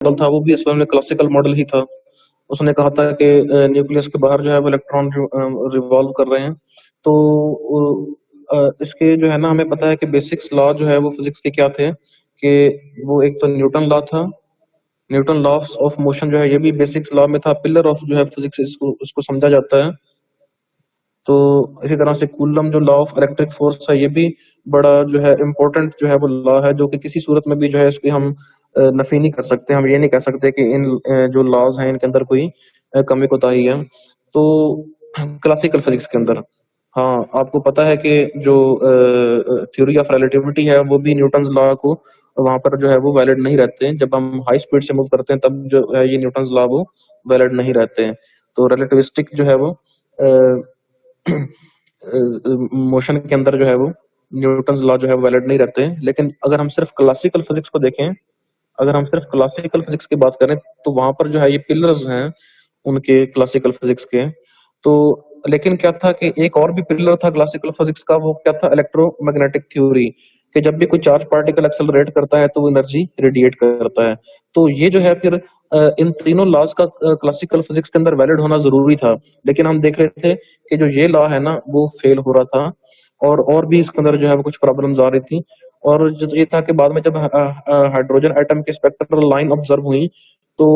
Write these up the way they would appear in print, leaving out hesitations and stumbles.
Model था वो भी असल में क्लासिकल मॉडल ही था। उसने कहा था कि न्यूक्लियस के बाहर जो है वो इलेक्ट्रॉन रिवॉल्व कर रहे हैं। तो इसके जो है ना हमें पता है कि बेसिक्स लॉ जो है वो फिजिक्स के क्या थे, कि वो एक तो न्यूटन लॉ था। न्यूटन लॉ ऑफ मोशन जो है ये भी बेसिक्स लॉ में था, पिलर ऑफ जो है फिजिक्स इसको उसको समझा जाता है। तो इसी तरह से कूलम जो लॉ ऑफ इलेक्ट्रिक फोर्स है ये भी बड़ा जो है इम्पोर्टेंट जो है वो लॉ है, जो कि किसी सूरत में भी जो है इसकी हम नफी नहीं कर सकते। हम ये नहीं कह सकते कि इन जो लॉज हैं इनके अंदर कोई कमी कोताही है। तो क्लासिकल फिजिक्स के अंदर, हाँ आपको पता है कि जो थ्योरी ऑफ रिलेटिविटी है वो भी न्यूटन्स लॉ को वहां पर जो है वो वैलिड नहीं रहते हैं। जब हम हाई स्पीड से मूव करते हैं तब जो है ये न्यूटन्स लॉ वो वैलिड नहीं रहते हैं। तो रिलेटिविस्टिक जो है वो मोशन के अंदर जो है वो न्यूटन्स लॉ जो है वैलिड नहीं रहते हैं। लेकिन अगर हम सिर्फ क्लासिकल फिजिक्स को देखें, अगर हम सिर्फ क्लासिकल फिजिक्स की बात करें तो वहां पर जो है ये पिलर्स हैं उनके क्लासिकल फिजिक्स के। तो लेकिन क्या था कि एक और भी पिलर था क्लासिकल फिजिक्स का, वो क्या था, इलेक्ट्रोमैग्नेटिक थ्योरी, कि जब भी कोई चार्ज पार्टिकल एक्सेलरेट करता है तो वो एनर्जी रेडिएट करता है। तो ये जो है फिर इन तीनों लॉज का क्लासिकल फिजिक्स के अंदर वैलिड होना जरूरी था। लेकिन हम देख रहे थे कि जो ये लॉ है ना वो फेल हो रहा था, और भी इसके अंदर जो है वो कुछ प्रॉब्लम्स आ रही थी। और जो ये था कि बाद में जब हाइड्रोजन एटम की स्पेक्ट्रल लाइन ऑब्जर्व हुई तो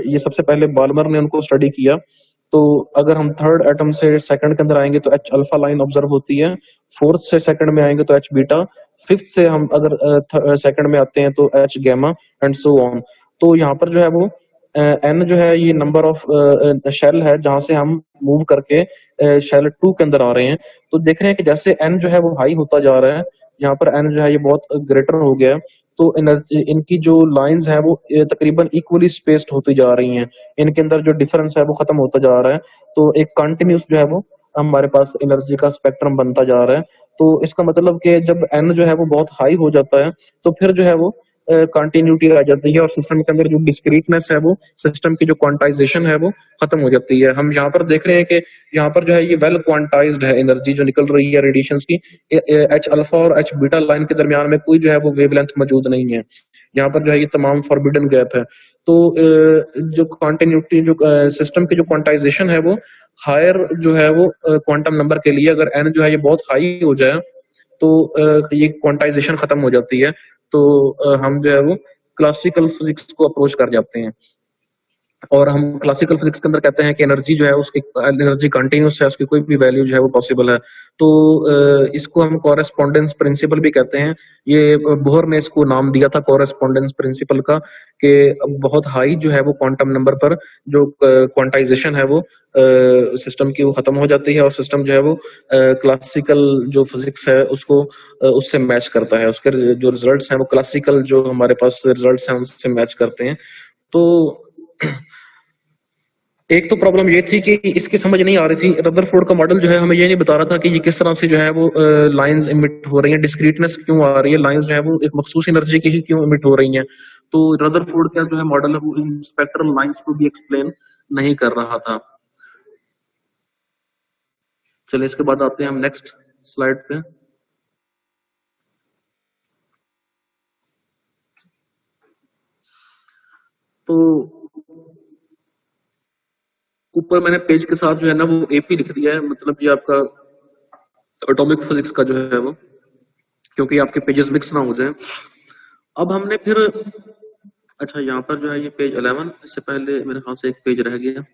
ये सबसे पहले बाल्मर ने उनको स्टडी किया। तो अगर हम थर्ड एटम से सेकंड के अंदर आएंगे तो एच अल्फा लाइन ऑब्जर्व होती है, फोर्थ से सेकंड में आएंगे तो एच बीटा, फिफ्थ से हम अगर सेकंड में आते हैं तो H gamma and so on. तो यहाँ पर जो है वो एन जो है ये नंबर ऑफ शेल है जहां से हम मूव करके शेल टू के अंदर आ रहे हैं। तो देख रहे हैं कि जैसे एन जो है वो हाई होता जा रहा है, यहाँ पर एन जो है ये बहुत ग्रेटर हो गया है। तो इनकी जो लाइंस हैं वो तकरीबन इक्वली स्पेस्ड होती जा रही हैं, इनके अंदर जो डिफरेंस है वो खत्म होता जा रहा है। तो एक कंटिन्यूस जो है वो हमारे पास एनर्जी का स्पेक्ट्रम बनता जा रहा है। तो इसका मतलब कि जब एन जो है वो बहुत हाई हो जाता है तो फिर जो है वो कंटिन्यूटी आ जाती है, और सिस्टम के अंदर जो डिस्क्रीटनेस है वो, सिस्टम की जो क्वांटाइजेशन है वो खत्म हो जाती है। हम यहाँ पर देख रहे हैं कि यहाँ पर जो है ये वेल क्वांटाइज्ड है एनर्जी जो निकल रही है रेडिएशंस की। एच अल्फा और एच बीटा लाइन के दरमियान में कोई जो है वो वेवलेंथ मौजूद नहीं है। यहाँ पर जो है ये तमाम फॉरबिडन गैप है। तो जो कॉन्टिन्यूटी जो सिस्टम की जो क्वांटाइजेशन है वो हायर जो है वो क्वांटम नंबर के लिए, अगर एन जो है ये बहुत हाई हो जाए तो ये क्वांटाइजेशन खत्म हो जाती है। तो हम जो है वो क्लासिकल फिजिक्स को अप्रोच कर जाते हैं, और हम क्लासिकल फिजिक्स के अंदर कहते हैं कि एनर्जी जो है उसकी एनर्जी कंटिन्यूस है, उसकी कोई भी वैल्यू जो है वो पॉसिबल है। तो इसको हम कॉरेस्पॉन्डेंस प्रिंसिपल भी कहते हैं। ये बोहर ने इसको नाम दिया था कॉरेस्पॉन्डेंस प्रिंसिपल का, कि बहुत हाई जो है वो क्वांटम नंबर पर जो क्वांटाइजेशन है वो सिस्टम की वो खत्म हो जाती है, और सिस्टम जो है वो क्लासिकल जो फिजिक्स है उसको उससे मैच करता है। उसके जो रिजल्ट्स हैं वो क्लासिकल जो हमारे पास रिजल्ट्स हैं उनसे मैच करते हैं। तो एक तो प्रॉब्लम ये थी कि इसकी समझ नहीं आ रही थी, रदरफोर्ड का मॉडल जो है हमें ये नहीं बता रहा था कि ये किस तरह से जो है वो लाइंस इमिट हो रही हैं, डिस्क्रीटनेस क्यों आ रही है, लाइंस जो है वो एक मखसूस एनर्जी की ही क्यों इमिट हो रही हैं। तो रदरफोर्ड का जो है मॉडल है वो इन स्पेक्ट्रल लाइंस को भी एक्सप्लेन नहीं कर रहा था। चलिए इसके बाद आते हैं हम नेक्स्ट स्लाइड पे। तो ऊपर मैंने पेज के साथ जो है ना वो एपी लिख दिया है, मतलब ये आपका एटॉमिक फिजिक्स का जो है वो, क्योंकि आपके पेजेस मिक्स ना हो जाए। अब हमने फिर, अच्छा यहाँ पर जो है ये पेज 11, इससे पहले मेरे ख्याल से एक पेज रह गया।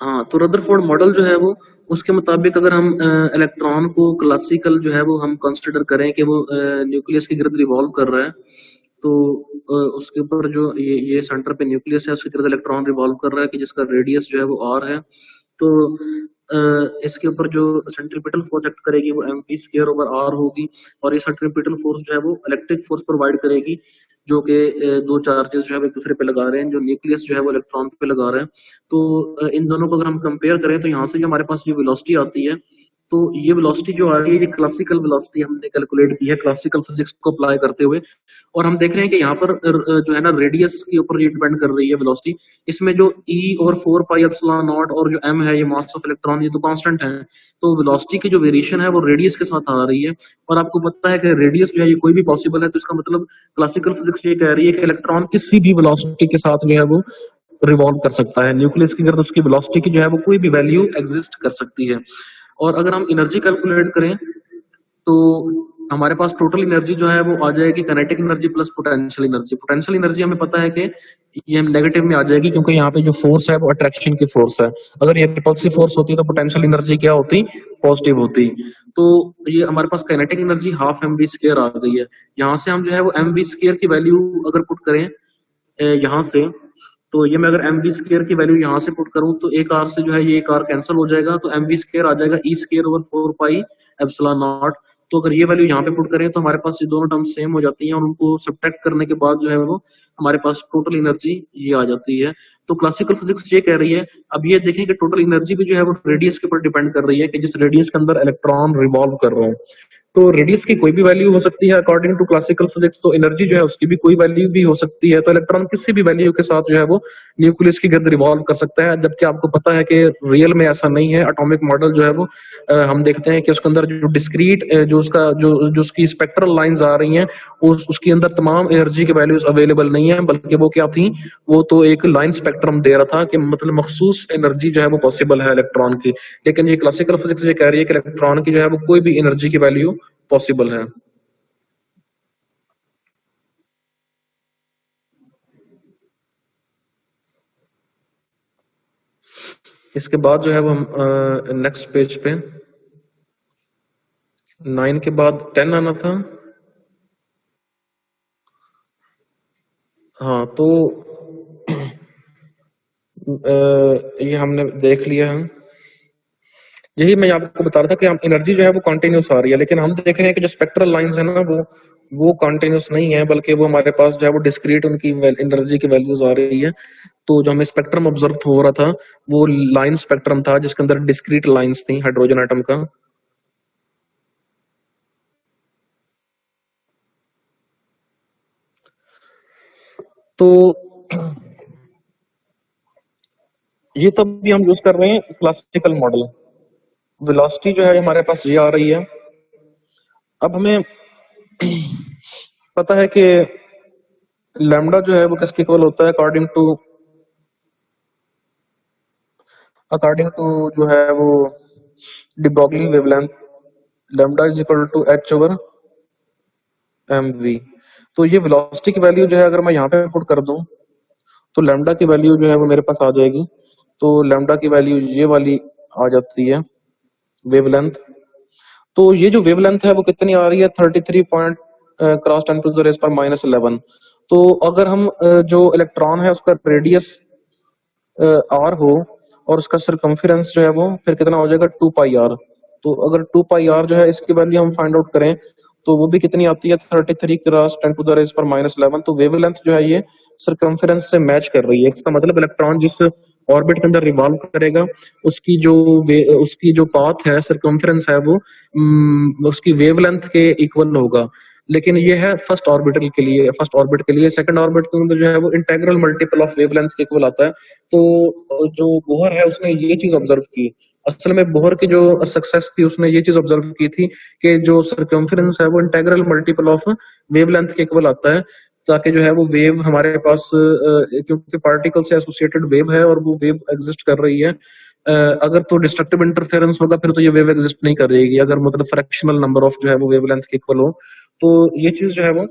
हाँ, तो रदरफोर्ड मॉडल जो है वो, उसके मुताबिक अगर हम इलेक्ट्रॉन को क्लासिकल जो है वो हम कंसिडर करें कि वो न्यूक्लियस के गिर्द रिवॉल्व कर रहा है, तो उसके ऊपर जो ये सेंटर पे न्यूक्लियस है उसके गिर्द इलेक्ट्रॉन रिवॉल्व कर रहा है, कि जिसका रेडियस जो है वो आर है। तो इसके ऊपर जो सेंट्रीपिटल फोर्स एक्ट करेगी वो M P square over R होगी, और ये सेंट्रीपिटल फोर्स जो है वो इलेक्ट्रिक फोर्स प्रोवाइड करेगी, जो कि दो चार्जेस जो है एक दूसरे पे लगा रहे हैं, जो न्यूक्लियस जो है वो इलेक्ट्रॉन पे लगा रहे हैं। तो इन दोनों को अगर हम कंपेयर करें तो यहाँ से जो हमारे पास ये वेलोसिटी आती है तो ये वेलोसिटी जो आ रही है, ये क्लासिकल वेलोसिटी हमने कैलकुलेट की है क्लासिकल फिजिक्स को अप्लाई करते हुए। और हम देख रहे हैं कि यहाँ पर जो है ना रेडियस के ऊपर ये डिपेंड कर रही है वेलोसिटी। इसमें जो ई और 4 पाई एप्सिलॉन नॉट और जो एम है, ये मास ऑफ इलेक्ट्रॉन, ये तो कांस्टेंट है। तो वेलोसिटी की जो वेरिएशन है वो रेडियस के साथ आ रही है। और आपको पता है कि रेडियस जो है ये कोई भी पॉसिबल है, तो इसका मतलब क्लासिकल फिजिक्स ये कह रही है कि इलेक्ट्रॉन किसी भी वेलोसिटी के साथ जो है वो रिवॉल्व कर सकता है। न्यूक्लियस की अगर उसकी वेलोसिटी की जो है वो कोई भी वैल्यू एग्जिस्ट कर सकती है। और अगर हम एनर्जी कैलकुलेट करें तो हमारे पास टोटल एनर्जी जो है वो आ जाएगी kinetic energy plus potential energy. Potential energy हमें पता है कि ये नेगेटिव में आ जाएगी, क्योंकि यहाँ पे जो फोर्स है वो अट्रैक्शन की फोर्स है। अगर ये रिपल्सिव फोर्स होती तो पोटेंशियल एनर्जी क्या होती, पॉजिटिव होती। तो ये हमारे पास kinetic energy half m v square आ गई है। यहाँ से हम जो है वो एम वी स्क्वायर की वैल्यू अगर पुट करें यहाँ से, तो ये मैं अगर एम वी स्क्वायर की वैल्यू यहाँ से पुट करूँ तो एक आर से जो है ये एक आर कैंसिल हो जाएगा, तो एम वी स्क्वायर आ जाएगा e square over 4 pi epsilon naught. तो अगर ये वैल्यू यहाँ पे पुट करें तो हमारे पास ये दोनों टर्म सेम हो जाती हैं, और उनको सब्ट्रैक्ट करने के बाद जो है वो हमारे पास टोटल एनर्जी ये आ जाती है। तो क्लासिकल फिजिक्स ये कह रही है, अब ये देखें कि टोटल एनर्जी भी जो है वो रेडियस के ऊपर डिपेंड कर रही है, कि जिस रेडियस के अंदर इलेक्ट्रॉन रिवॉल्व कर रहा है। तो रेडियस की कोई भी वैल्यू हो सकती है अकॉर्डिंग टू क्लासिकल फिजिक्स। तो एनर्जी जो है उसकी भी कोई वैल्यू भी हो सकती है। तो इलेक्ट्रॉन किसी भी वैल्यू के साथ जो है वो न्यूक्लियस की गिर्द रिवॉल्व कर सकता है। जबकि आपको पता है कि रियल में ऐसा नहीं है। एटॉमिक मॉडल जो है वो हम देखते हैं कि उसके अंदर जो डिस्क्रीट जो उसका जो उसकी स्पेक्ट्रल लाइंस आ रही हैं, उसके अंदर तमाम एनर्जी की वैल्यूज अवेलेबल नहीं है, बल्कि वो क्या थी, वो तो एक लाइन स्पेक्ट्रम दे रहा था कि मतलब मखसूस एनर्जी जो है वो पॉसिबल है इलेक्ट्रॉन की। लेकिन ये क्लासिकल फिजिक्स ये कह रही है कि इलेक्ट्रॉन की जो है वो कोई भी एनर्जी की वैल्यू पॉसिबल है। इसके बाद जो है वो हम नेक्स्ट पेज पे 9 के बाद 10 आना था। हाँ तो ये हमने देख लिया है। यही मैं आपको बता रहा था कि हम एनर्जी जो है वो कंटिन्यूस आ रही है, लेकिन हम देख रहे हैं कि जो स्पेक्ट्रल लाइंस है ना वो कंटिन्यूस नहीं है, बल्कि वो हमारे पास जो है वो डिस्क्रीट उनकी एनर्जी की वैल्यूज आ रही है। तो जो हमें स्पेक्ट्रम ऑब्जर्व हो रहा था वो लाइन स्पेक्ट्रम था, जिसके अंदर डिस्क्रीट लाइंस थी हाइड्रोजन एटम का। तो ये तब भी हम यूज कर रहे हैं क्लासिकल मॉडल। वेलोसिटी जो है हमारे पास ये आ रही है। अब हमें पता है कि लैम्डा जो है वो किसके इक्वल होता है अकॉर्डिंग टू जो है वो de Broglie wavelength. Lambda is equal to H over M V. तो ये वेलोसिटी की वैल्यू जो है अगर मैं यहाँ पे पुट कर दूं तो लैम्डा की वैल्यू जो है वो मेरे पास आ जाएगी। तो लैम्डा की वैल्यू ये वाली आ जाती है वेवलेंथ। तो ये जो वेवलेंथ है वो कितनी आ रही है, 33 point cross 10 to the raise पर -11। तो अगर हम जो इलेक्ट्रॉन है उसका रेडियस आर हो और उसका सरकमफेरेंस जो है वो फिर कितना हो जाएगा 2 पाई आर। तो अगर 2 पाई आर जो है इसकी वैल्यू हम फाइंड आउट करें तो वो भी कितनी आती है 33 क्रॉस 10 टू द रेज पर -11। तो वेवलेंथ जो है ये सरकमफेरेंस से मैच कर रही है। इसका मतलब इलेक्ट्रॉन जिस ऑर्बिट के अंदर रिवॉल्व करेगा उसकी जो पाथ है सरकमफेरेंस है वो उसकी वेवलेंथ के इक्वल होगा। लेकिन ये है फर्स्ट ऑर्बिटल के लिए, फर्स्ट ऑर्बिट के लिए। सेकंड ऑर्बिट के अंदर जो है वो इंटेग्रल मल्टीपल ऑफ वेवलेंथ के इक्वल आता है। तो जो बोहर है उसने ये चीज ऑब्जर्व की। असल में बोहर की जो सक्सेस थी उसने ये चीज ऑब्जर्व की थी कि जो सरकमफेरेंस है वो इंटेग्रल मल्टीपल ऑफ वेवलेंथ के इक्वल आता है, ताकि जो है वो वेव हमारे पास क्योंकि पार्टिकल से एसोसिएटेड वेव है और वो वेव एग्जिस्ट कर रही है। अगर तो डिस्ट्रक्टिव इंटरफेरेंस होगा फिर तो ये वेव एग्जिस्ट नहीं करेगी, अगर मतलब फ्रैक्शनल नंबर ऑफ जो है वो वेवलेंथ के इक्वल हो। तो ये चीज जो है वो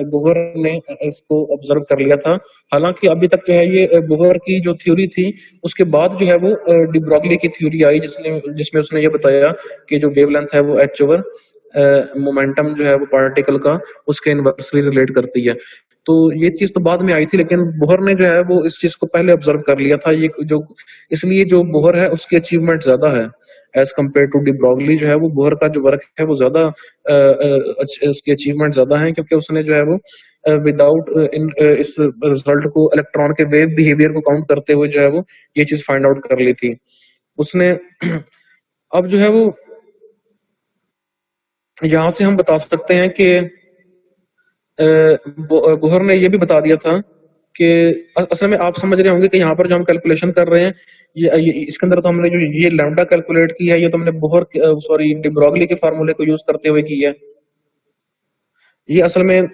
बोहर ने इसको ऑब्जर्व कर लिया था। हालांकि अभी तक जो है ये बोहर की जो थ्योरी थी उसके बाद जो है वो डी ब्रॉगली की थ्योरी आई, जिसमें उसने ये बताया कि जो वेवलेंथ है वो एच ओवर मोमेंटम जो है वो पार्टिकल का उसके इनवर्सली रिलेट करती है। तो ये चीज तो बाद में आई थी, लेकिन बोहर ने जो है वो इस चीज को पहले ऑब्जर्व कर लिया था। ये जो इसलिए जो बोहर है उसकी अचीवमेंट ज्यादा है as compared to de Broglie. जो है वो बोहर का जो वर्क है वो ज्यादा उसकी अचीवमेंट ज्यादा है, क्योंकि उसने जो है वो विदाउट इस रिजल्ट को इलेक्ट्रॉन के वेव बिहेवियर को काउंट करते हुए जो है वो ये चीज फाइंड आउट कर ली थी उसने। अब जो है वो यहाँ से हम बता सकते हैं कि बोहर ने ये भी बता दिया था कि असल में आप समझ रहे होंगे कि यहाँ पर जो हम कैलकुलेशन कर रहे हैं ये इसके अंदर तो हमने जो ये लैम्डा कैलकुलेट की है, ये तो हमने बोहर सॉरी डी ब्रॉगली के फार्मूले को यूज करते हुए की है। ये असल में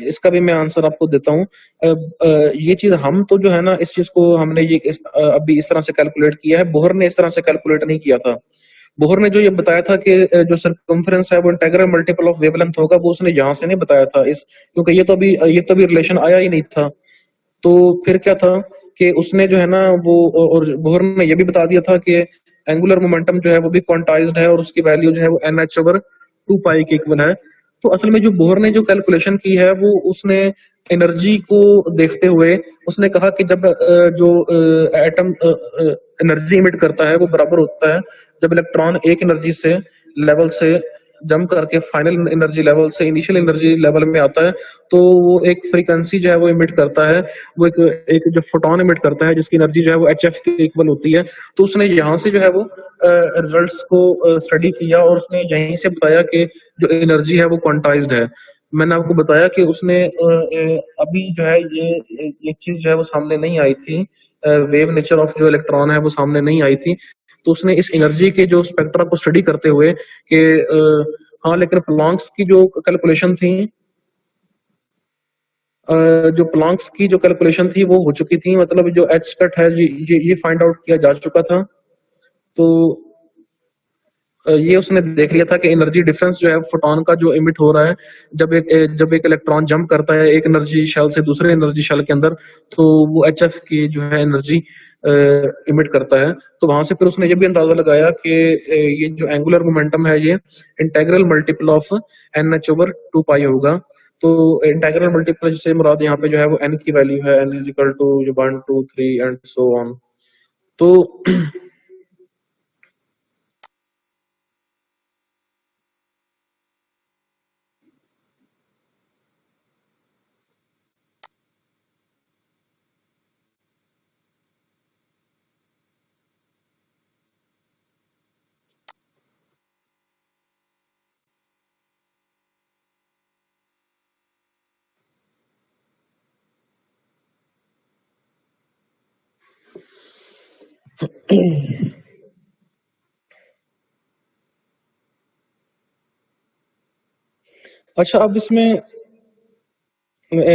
इसका भी मैं आंसर आपको देता हूँ। ये चीज हम तो जो है ना, इस चीज को हमने अभी इस तरह से कैलकुलेट किया है, बोहर ने इस तरह से कैलकुलेट नहीं किया था। बोहर ने जो ये बताया था कि जो सर्कम्फरेंस है वो इंटीग्रल मल्टीपल ऑफ वेवलेंथ होगा, वो उसने यहाँ से नहीं बताया था इस, क्योंकि ये तो अभी रिलेशन आया ही नहीं था। तो फिर क्या था कि उसने जो है ना वो, और बोहर ने ये भी बता दिया था कि एंगुलर मोमेंटम जो है वो भी क्वांटाइज्ड है और उसकी वैल्यू जो है वो NH ओवर 2 पाई के इक्वल है। तो असल में जो बोहर ने जो कैलकुलेशन की है वो उसने एनर्जी को देखते हुए उसने कहा कि जब जो एटम एनर्जी इमिट करता है वो बराबर होता है जब इलेक्ट्रॉन एक एनर्जी से लेवल से जंप करके फाइनल एनर्जी लेवल से इनिशियल एनर्जी लेवल में आता है, तो वो एक फ्रीक्वेंसी जो है वो इमिट करता है, वो एक जो फोटोन इमिट करता है जिसकी एनर्जी जो है वो HF के इक्वल होती है। तो उसने यहाँ से जो है वो रिजल्ट्स को स्टडी किया और उसने यहीं से बताया कि जो एनर्जी है वो क्वांटाइज्ड है। मैंने आपको बताया कि उसने अभी जो है ये चीज जो है वो सामने नहीं आई थी, वेव नेचर ऑफ जो इलेक्ट्रॉन है वो सामने नहीं आई थी। तो उसने इस एनर्जी के जो स्पेक्ट्रा को स्टडी करते हुए कि हाँ, लेकिन प्लॉन्क्स की जो कैलकुलेशन थी, जो प्लॉन्क्स की जो कैलकुलेशन थी वो हो चुकी थी, मतलब जो एच कट है ये फाइंड आउट किया जा चुका था। तो ये उसने देख लिया था कि एनर्जी डिफरेंस जो है फोटोन का जो इमिट हो रहा है जब एक इलेक्ट्रॉन जंप करता है एक एनर्जी शेल से दूसरे एनर्जी शेल के अंदर, तो वो HF की जो है एनर्जी इमिट करता है। तो वहां से फिर उसने ये भी अंदाजा लगाया कि ये जो एंगुलर मोमेंटम है ये integral multiple of NH over 2 पाई होगा। तो इंटेग्रल मल्टीपल से मुराद यहाँ पे जो है वो n की वैल्यू है, n is equal to 1 2 3 and so on. तो अच्छा, अब इसमें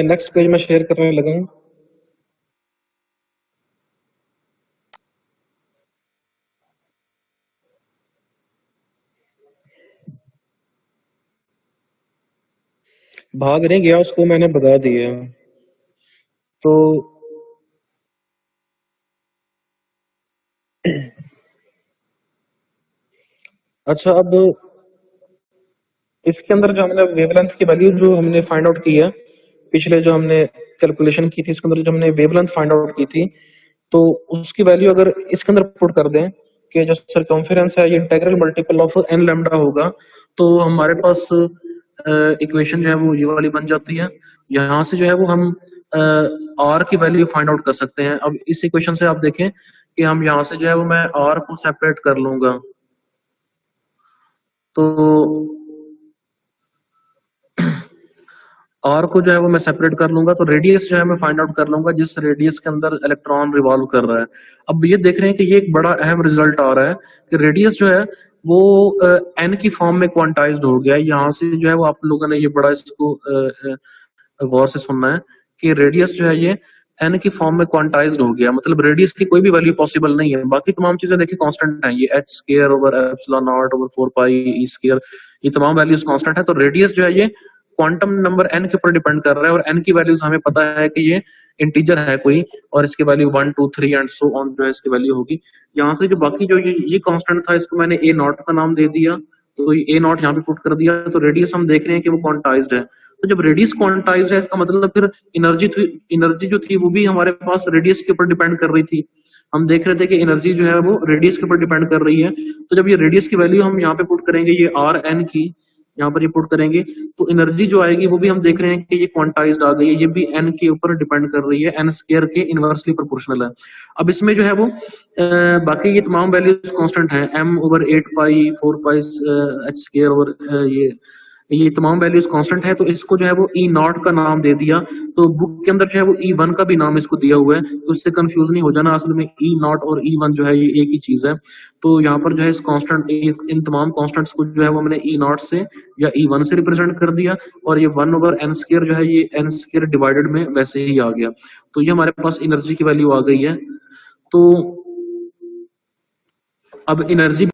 नेक्स्ट पेज में शेयर करने लगा हूँ। भाग नहीं गया, उसको मैंने भगा दिया। तो अच्छा, अब इसके अंदर जो हमने वेवलेंथ की वैल्यू जो हमने फाइंड आउट की है, पिछले जो हमने कैलकुलेशन की थी इसके अंदर जो हमने वेवलेंथ फाइंड आउट की थी, तो उसकी वैल्यू अगर इसके अंदर पुट कर दें कि जो सरकमफेरेंस है ये integral multiple of n lambda होगा, तो हमारे पास इक्वेशन जो है वो ये वाली बन जाती है। यहाँ से जो है वो हम r की वैल्यू फाइंड आउट कर सकते हैं। अब इस इक्वेशन से आप देखें कि हम यहाँ से जो है वो मैं r को सेपरेट कर लूंगा, तो आर को जो है वो मैं सेपरेट कर लूंगा, तो रेडियस जो है मैं फाइंड आउट कर लूंगा जिस रेडियस के अंदर इलेक्ट्रॉन रिवॉल्व कर रहा है। अब ये देख रहे हैं कि ये एक बड़ा अहम रिजल्ट आ रहा है कि रेडियस जो है वो एन की फॉर्म में क्वांटाइज्ड हो गया है। यहाँ से जो है वो आप लोगों ने ये बड़ा इसको गौर से सुनना है कि रेडियस जो है ये एन की फॉर्म में क्वांटाइज्ड हो गया, मतलब रेडियस की कोई भी वैल्यू पॉसिबल नहीं है। बाकी तमाम चीजें देखिए कांस्टेंट हैं, ये H square over epsilon not over 4 pi E square, ये तमाम वैल्यूज कांस्टेंट है। तो रेडियस जो है ये क्वांटम नंबर n के ऊपर डिपेंड कर रहा है और n की वैल्यूज हमें पता है कि ये इंटीजर है कोई, और इसकी वैल्यू 1 2 3 एंड सो ऑन जो है इसकी वैल्यू होगी। यहाँ से जो बाकी जो ये कांस्टेंट था इसको मैंने ए नॉट का नाम दे दिया, तो ये ए नॉट यहाँ पे पुट कर दिया। तो रेडियस हम देख रहे हैं कि वो क्वांटाइज्ड है। तो जब रेडियस क्वांटाइज्ड है इसका मतलब फिर एनर्जी जो थी वो भी हमारे पास रेडियस के ऊपर डिपेंड कर रही थी। हम देख रहे थे कि एनर्जी जो है वो रेडियस के ऊपर डिपेंड कर रही है। तो जब ये रेडियस की वैल्यू हम यहाँ पे पुट करेंगे ये आर एन की, यहाँ पर ये पुट करेंगे तो एनर्जी जो आएगी वो भी हम देख रहे हैं कि ये क्वांटाइज्ड आ गई है, ये भी एन के ऊपर डिपेंड कर रही है, एन स्क्वायर के इनवर्सली प्रोपोर्शनल है। अब इसमें जो है वो बाकी ये तमाम वैल्यूज कांस्टेंट हैं, एम ओवर 8 पाई 4 पाई एच स्क्वायर, और ये तमाम वैल्यूज कांस्टेंट है, तो इसको जो है वो ई नॉट का नाम दे दिया। तो बुक के अंदर जो है वो ई वन का भी नाम इसको दिया हुआ है, तो इससे कंफ्यूज नहीं हो जाना, असल में ई नॉट और ई वन जो है ये एक ही चीज है। तो यहाँ पर जो है इस कांस्टेंट, इन तमाम कांस्टेंट्स को जो है वो मैंने ई नॉट से या ई वन से रिप्रेजेंट कर दिया, और ये वन ओवर एन स्क्वायर जो है ये एन स्क्वायर डिवाइडेड में वैसे ही आ गया। तो ये हमारे पास एनर्जी की वैल्यू आ गई है। तो अब एनर्जी